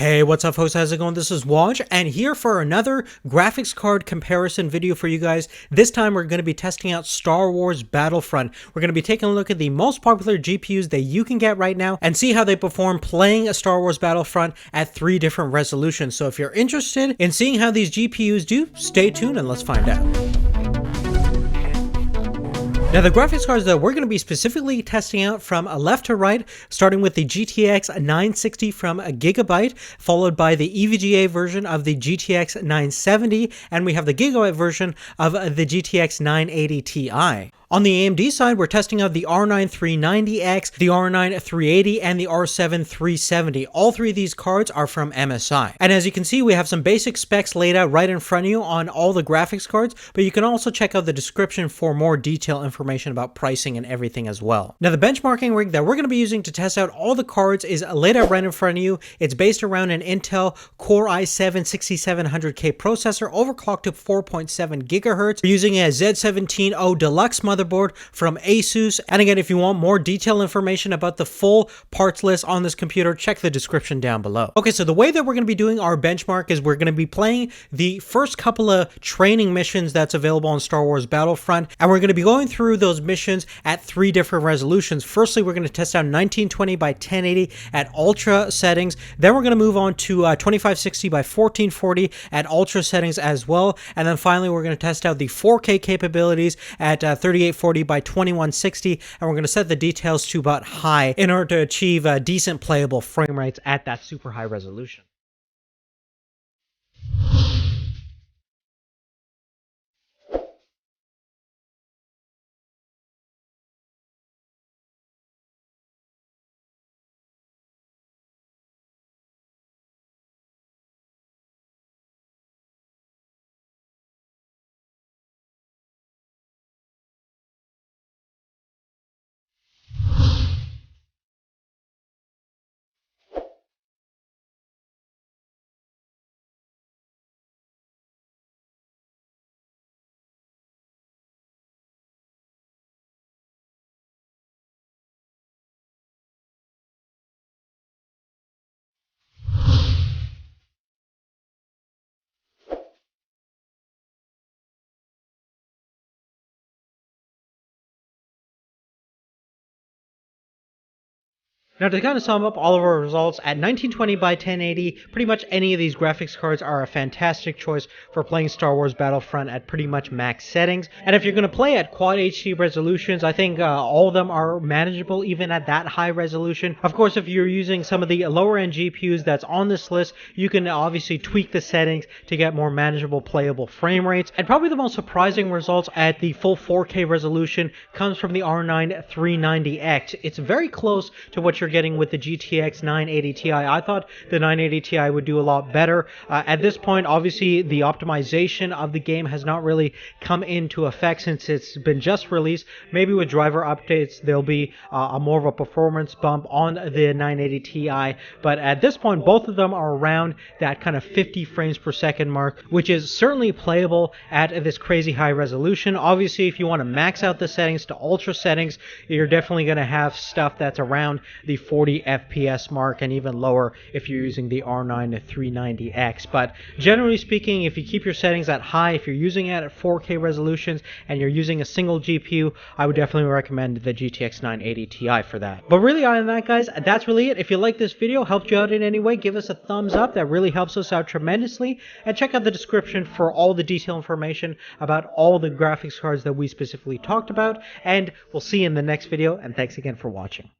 Hey, what's up folks, how's it going? This is Waj, and here for another graphics card comparison video for you guys. This time we're going to be testing out Star Wars Battlefront. We're going to be taking a look at the most popular GPUs that you can get right now and see how they perform playing a Star Wars Battlefront at 3 different resolutions. So if you're interested in seeing how these GPUs do, stay tuned and let's find out. Now, the graphics cards that we're going to be specifically testing out from left to right, starting with the GTX 960 from Gigabyte, followed by the EVGA version of the GTX 970, and we have the Gigabyte version of the GTX 980 Ti. On the AMD side, we're testing out the R9 390X, the R9 380, and the R7 370. All 3 of these cards are from MSI. And as you can see, we have some basic specs laid out right in front of you on all the graphics cards, but you can also check out the description for more detailed information about pricing and everything as well. Now, the benchmarking rig that we're going to be using to test out all the cards is laid out right in front of you. It's based around an Intel Core i7 6700K processor, overclocked to 4.7 gigahertz. We're using a Z17O Deluxe motherboard from Asus. And again, if you want more detailed information about the full parts list on this computer, check the description down below. Okay, so the way that we're going to be doing our benchmark is we're going to be playing the first couple of training missions that's available on Star Wars Battlefront, and we're going to be going through those missions at 3 different resolutions. Firstly, we're going to test out 1920 by 1080 at ultra settings. Then we're going to move on to 2560 by 1440 at ultra settings as well. And then finally, we're going to test out the 4K capabilities at 3840 by 2160, and we're going to set the details to about high in order to achieve decent playable frame rates at that super high resolution. Now, to kind of sum up all of our results, at 1920 by 1080, pretty much any of these graphics cards are a fantastic choice for playing Star Wars Battlefront at pretty much max settings. And if you're going to play at Quad HD resolutions, I think all of them are manageable even at that high resolution. Of course, if you're using some of the lower end GPUs that's on this list, you can obviously tweak the settings to get more manageable playable frame rates. And probably the most surprising results at the full 4K resolution comes from the R9 390X. It's very close to what you're getting with the GTX 980 Ti. I thought the 980 Ti would do a lot better. At this point, obviously, the optimization of the game has not really come into effect since it's been just released. Maybe with driver updates, there'll be a more of a performance bump on the 980 Ti. But at this point, both of them are around that kind of 50 frames per second mark, which is certainly playable at this crazy high resolution. Obviously, if you want to max out the settings to ultra settings, you're definitely going to have stuff that's around the 40 FPS mark and even lower if you're using the R9 390X. But generally speaking, if you keep your settings at high, if you're using it at 4K resolutions and you're using a single GPU, I would definitely recommend the GTX 980 Ti for that. But really, other than that, guys, that's really it. If you like this video, helped you out in any way, give us a thumbs up. That really helps us out tremendously. And check out the description for all the detailed information about all the graphics cards that we specifically talked about. And we'll see you in the next video, and thanks again for watching.